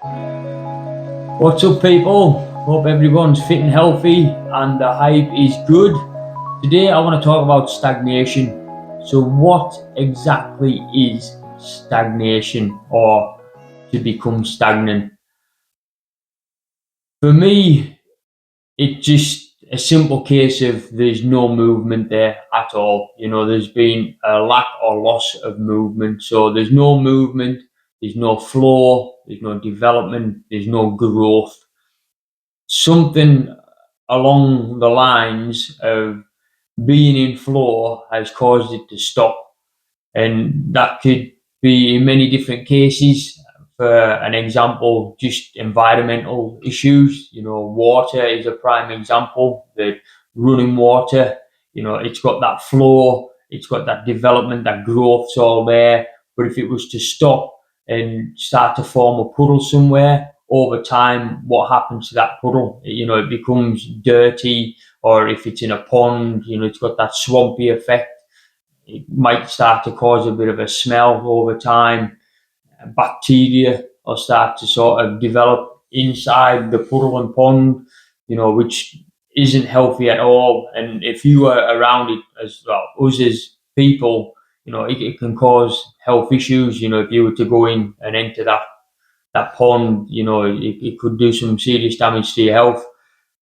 What's up, people? Hope everyone's fit and healthy and the hype is good. Today, I want to talk about stagnation. So, what exactly is stagnation or to become stagnant? For me, it's just a simple case of there's no movement there at all. There's been a lack or loss of movement. So, there's no movement, there's no flow, there's no development, there's no growth. Something along the lines of being in flow has caused it to stop, and that could be in many different cases. For an example, just environmental issues. Water is a prime example. The running water, it's got that flow, it's got that development, that growth's all there. But if it was to stop and start to form a puddle somewhere, over time, what happens to that puddle? It becomes dirty, or if it's in a pond, it's got that swampy effect. It might start to cause a bit of a smell over time. Bacteria will start to sort of develop inside the puddle and pond, which isn't healthy at all. And if you are around it as well, us as people, it can cause health issues. If you were to go in and enter that pond, it could do some serious damage to your health.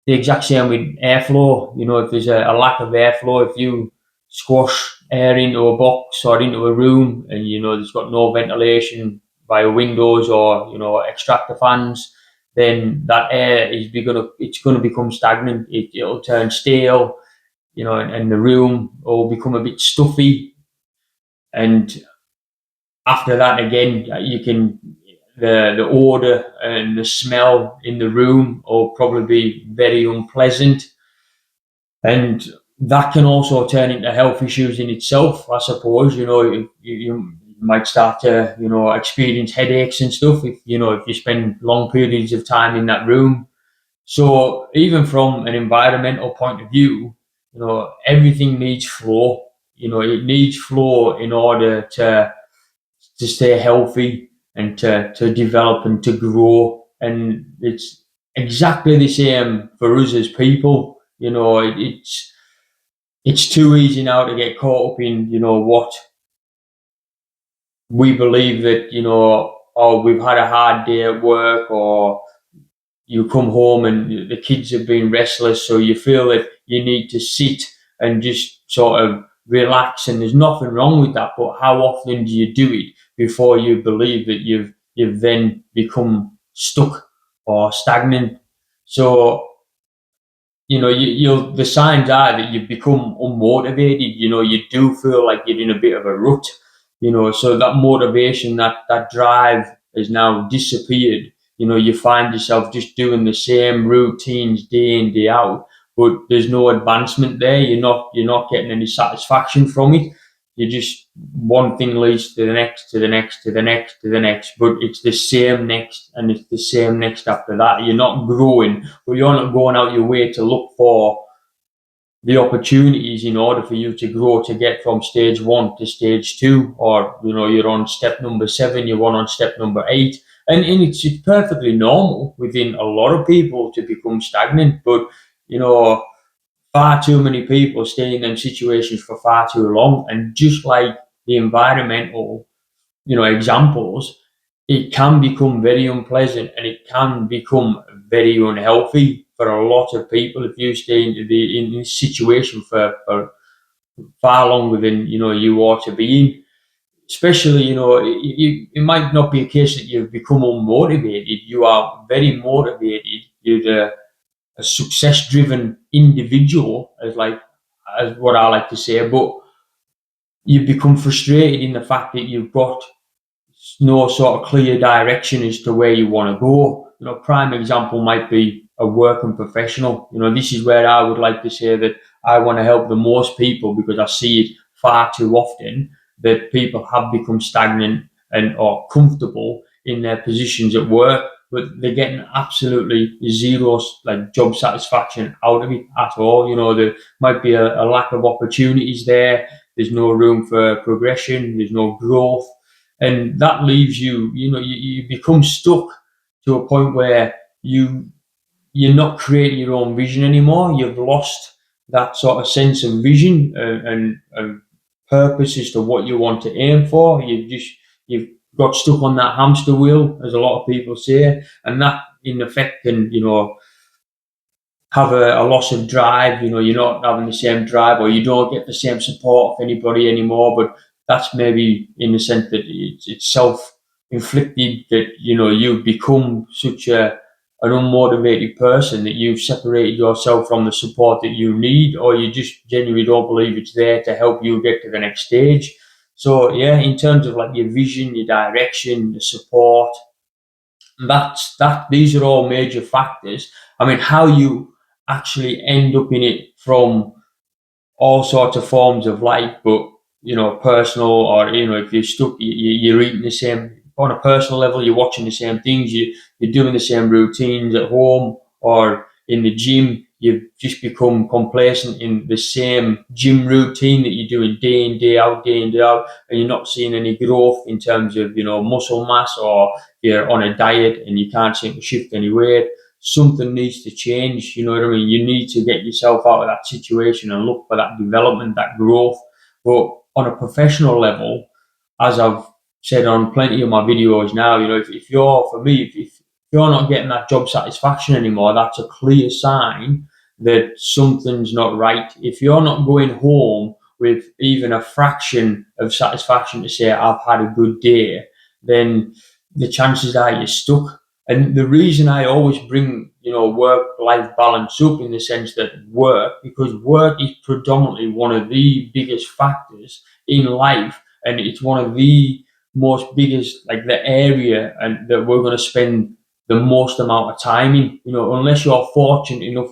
The exact same with airflow. If there's a lack of airflow, if you squash air into a box or into a room and there's got no ventilation via windows or extractor fans, then that air it's gonna become stagnant. It'll turn stale, and the room will become a bit stuffy. And after that, again, you can the odor and the smell in the room will probably be very unpleasant, and that can also turn into health issues in itself. I suppose you might start to experience headaches and stuff if you spend long periods of time in that room. So even from an environmental point of view, everything needs flow. It needs flow in order to stay healthy and to develop and to grow. And it's exactly the same for us as people. It's too easy now to get caught up in what we believe that or we've had a hard day at work, or you come home and the kids have been restless, so you feel that you need to sit and just sort of relax, and there's nothing wrong with that. But how often do you do it before you believe that you've then become stuck or stagnant? So the signs are that you've become unmotivated. You do feel like you're in a bit of a rut. So that motivation, that drive has now disappeared. You find yourself just doing the same routines day in, day out, but there's no advancement there. You're not getting any satisfaction from it. You just, one thing leads to the next, to the next, to the next, to the next, but it's the same next, and it's the same next after that. You're not growing, but you're not going out your way to look for the opportunities in order for you to grow, to get from stage one to stage two, or you're on step number 7, you're on step number 8. And it's perfectly normal within a lot of people to become stagnant, but far too many people stay in them situations for far too long. And just like the environmental examples, it can become very unpleasant and it can become very unhealthy for a lot of people if you stay in this situation for far longer than you ought to be in. Especially, it might not be a case that you've become unmotivated. You are very motivated. You're a success-driven individual, as what I like to say, but you become frustrated in the fact that you've got no sort of clear direction as to where you want to go. Prime example might be a working professional. This is where I would like to say that I want to help the most people, because I see it far too often that people have become stagnant and or comfortable in their positions at work, but they're getting absolutely zero job satisfaction out of it at all. There might be a lack of opportunities there. There's no room for progression. There's no growth, and that leaves you. You become stuck to a point where you're not creating your own vision anymore. You've lost that sort of sense of vision and purpose as to what you want to aim for. You've got stuck on that hamster wheel, as a lot of people say, and that in effect can, have a loss of drive. You're not having the same drive, or you don't get the same support of anybody anymore. But that's maybe in the sense that it's self-inflicted, that you've become such an unmotivated person that you've separated yourself from the support that you need, or you just genuinely don't believe it's there to help you get to the next stage. So yeah, in terms of like your vision, your direction, the support, these are all major factors. I mean, how you actually end up in it from all sorts of forms of life, but personal, or if you're stuck, you're eating the same on a personal level, you're watching the same things, you're doing the same routines at home or in the gym. You've just become complacent in the same gym routine that you're doing day in, day in, day out, and you're not seeing any growth in terms of muscle mass, or you're on a diet and you can't seem to shift any weight. Something needs to change. You know what I mean? You need to get yourself out of that situation and look for that development, that growth. But on a professional level, as I've said on plenty of my videos now, if you're, for me, if you're not getting that job satisfaction anymore, that's a clear sign that something's not right. If you're not going home with even a fraction of satisfaction to say, I've had a good day, then the chances are you're stuck. And the reason I always bring, work-life balance up in the sense that because work is predominantly one of the biggest factors in life, and it's one of the most biggest, like the area and that we're going to spend the most amount of time in. Unless you're fortunate enough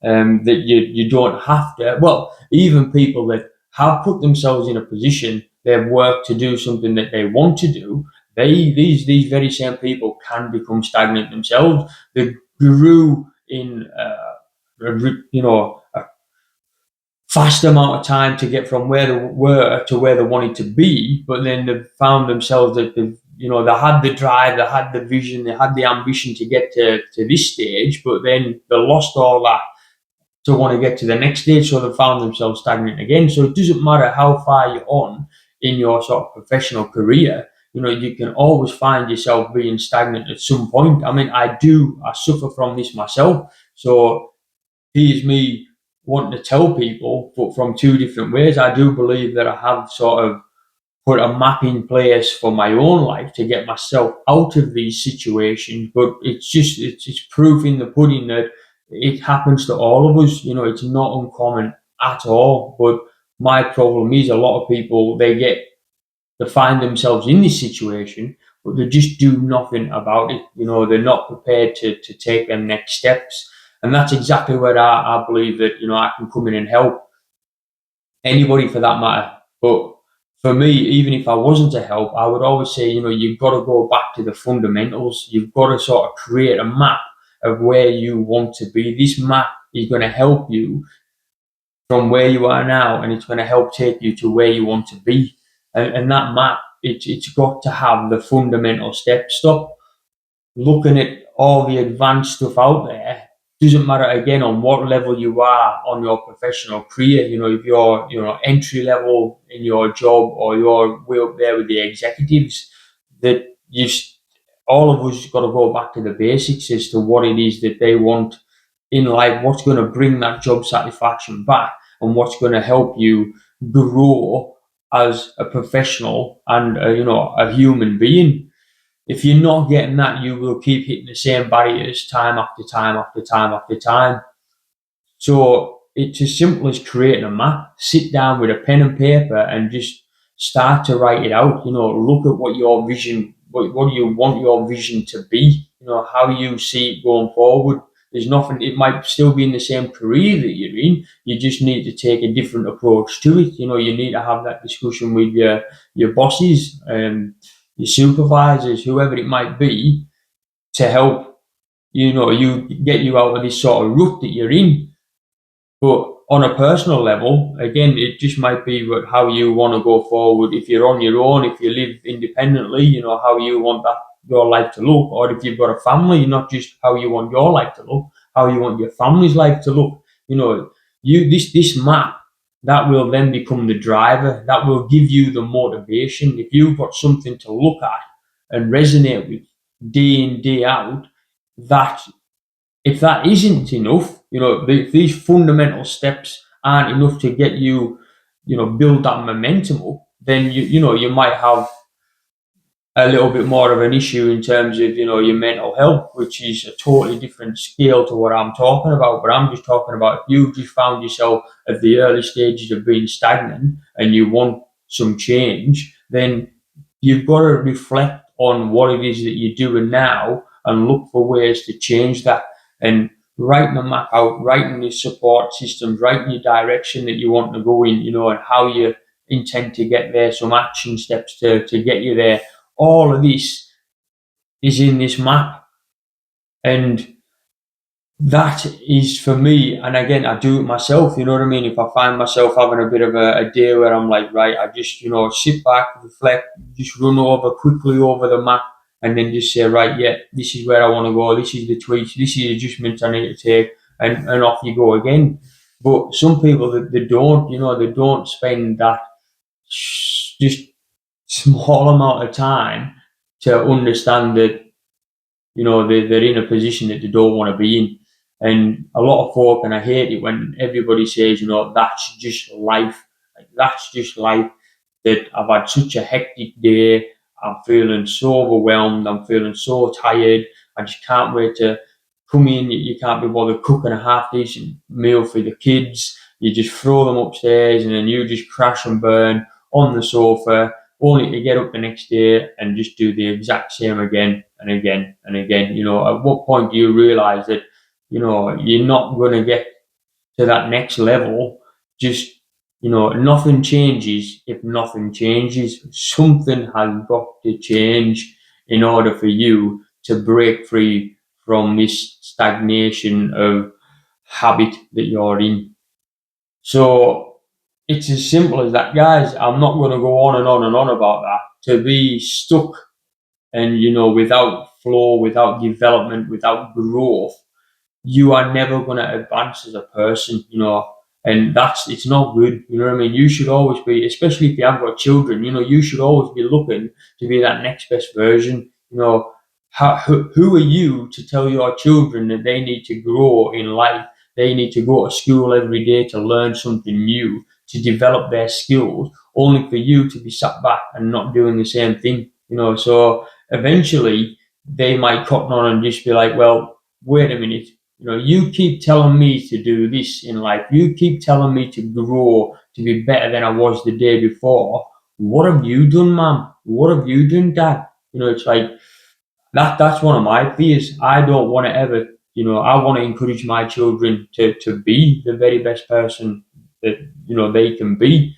that you don't have to. Well, even people that have put themselves in a position, they've worked to do something that they want to do. These very same people can become stagnant themselves. They grew in a fast amount of time to get from where they were to where they wanted to be, but then they found themselves that they had the drive, they had the vision, they had the ambition to get to this stage, but then they lost all that to want to get to the next stage, so they found themselves stagnant again. So it doesn't matter how far you're on in your sort of professional career, you can always find yourself being stagnant at some point. I mean, I suffer from this myself. So here's me wanting to tell people, but from two different ways. I do believe that I have sort of put a map in place for my own life to get myself out of these situations, but it's proof in the pudding that it happens to all of us. It's not uncommon at all. But my problem is, a lot of people, they find themselves in this situation, but they just do nothing about it. They're not prepared to take them next steps. And that's exactly where I believe that, I can come in and help anybody for that matter. But for me, even if I wasn't to help, I would always say, you've got to go back to the fundamentals. You've got to sort of create a map of where you want to be. This map is going to help you from where you are now, and it's going to help take you to where you want to be. And that map, it's got to have the fundamental steps. Stop looking at all the advanced stuff out there. Doesn't matter again on what level you are on your professional career. If you're entry level in your job, or you're way up there with the executives, that all of us got to go back to the basics as to what it is that they want in life, what's going to bring that job satisfaction back, and what's going to help you grow as a professional and a human being. If you're not getting that, you will keep hitting the same barriers time after time after time after time. So it's as simple as creating a map. Sit down with a pen and paper and just start to write it out. Look at what your vision, what do you want your vision to be? How you see it going forward. There's nothing. It might still be in the same career that you're in. You just need to take a different approach to it. You need to have that discussion with your bosses, your supervisors, whoever it might be, to help you get you out of this sort of rut that you're in. But on a personal level, again, it just might be how you want to go forward. If you're on your own, if you live independently, how you want your life to look, or if you've got a family, not just how you want your life to look, how you want your family's life to look. You know, this map, that will then become the driver, that will give you the motivation. If you've got something to look at and resonate with day in, day out, that if that isn't enough, if these fundamental steps aren't enough to get you, build that momentum up, then you might have a little bit more of an issue in terms of your mental health, which is a totally different scale to what I'm talking about. But I'm just talking about if you've just found yourself at the early stages of being stagnant and you want some change, then you've got to reflect on what it is that you're doing now and look for ways to change that, and writing a map out, writing your support systems, writing your direction that you want to go in, and how you intend to get there, some action steps to get you there. All of this is in this map, and that is for me. And again, I do it myself, you know what I mean? If I find myself having a bit of a day where I'm like, right, I just, sit back, reflect, just run quickly over the map, and then just say, right, yeah, this is where I want to go, this is the tweaks, this is the adjustments I need to take, and off you go again. But some people, they don't, they don't spend that just small amount of time to understand that, they're in a position that they don't want to be in. And a lot of folk, and I hate it when everybody says, that's just life. Like, that's just life. That I've had such a hectic day. I'm feeling so overwhelmed. I'm feeling so tired. I just can't wait to come in. You can't be bothered cooking a half decent meal for the kids. You just throw them upstairs and then you just crash and burn on the sofa, only to get up the next day and just do the exact same again and again and again. At what point do you realize that, you're not going to get to that next level? Just, nothing changes if nothing changes. Something has got to change in order for you to break free from this stagnation of habit that you're in. So it's as simple as that, guys. I'm not going to go on and on and on about that. To be stuck and, without flow, without development, without growth, you are never going to advance as a person, and it's not good. You know what I mean? You should always be, especially if you have got children, you should always be looking to be that next best version. Who are you to tell your children that they need to grow in life? They need to go to school every day to learn something new, to develop their skills, only for you to be sat back and not doing the same thing. So eventually they might cotton on and just be like, well, wait a minute. You keep telling me to do this in life. You keep telling me to grow, to be better than I was the day before. What have you done, ma'am? What have you done, dad? It's like that's one of my fears. I don't want to ever, I want to encourage my children to be the very best person that, they can be.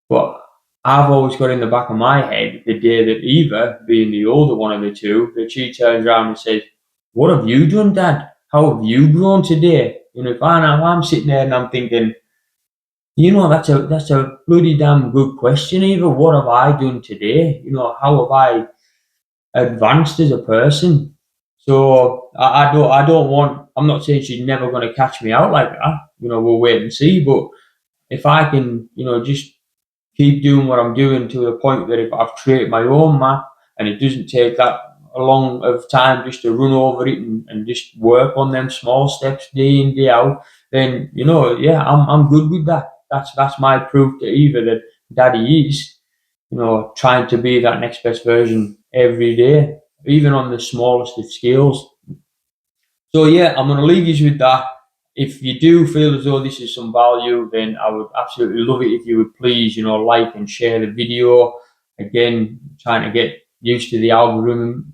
But I've always got in the back of my head the day that Eva, being the older one of the two, that she turns around and says, what have you done, dad? How have you grown today? If I'm sitting there and I'm thinking, that's a bloody damn good question, Eva. What have I done today? How have I advanced as a person? So I don't want. I'm not saying she's never going to catch me out like that. We'll wait and see. But if I can, just keep doing what I'm doing to the point that if I've created my own map and it doesn't take that long of time just to run over it and just work on them small steps day in, day out, then, yeah, I'm good with that. That's my proof to Eva that daddy is, trying to be that next best version every day, even on the smallest of scales. So yeah, I'm going to leave you with that. If you do feel as though this is some value, then I would absolutely love it if you would please, like and share the video. Again, trying to get used to the algorithm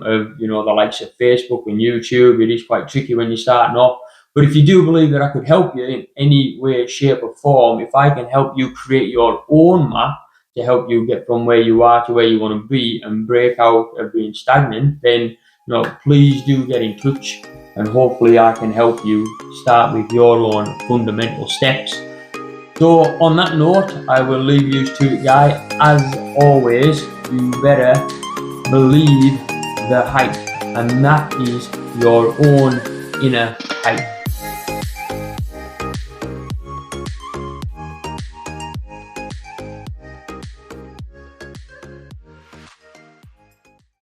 of, the likes of Facebook and YouTube. It is quite tricky when you're starting off. But if you do believe that I could help you in any way, shape or form, if I can help you create your own map to help you get from where you are to where you want to be and break out of being stagnant, then please do get in touch, and hopefully I can help you start with your own fundamental steps. So on that note, I will leave you to it, guy. As always, you better believe the height, and that is your own inner height.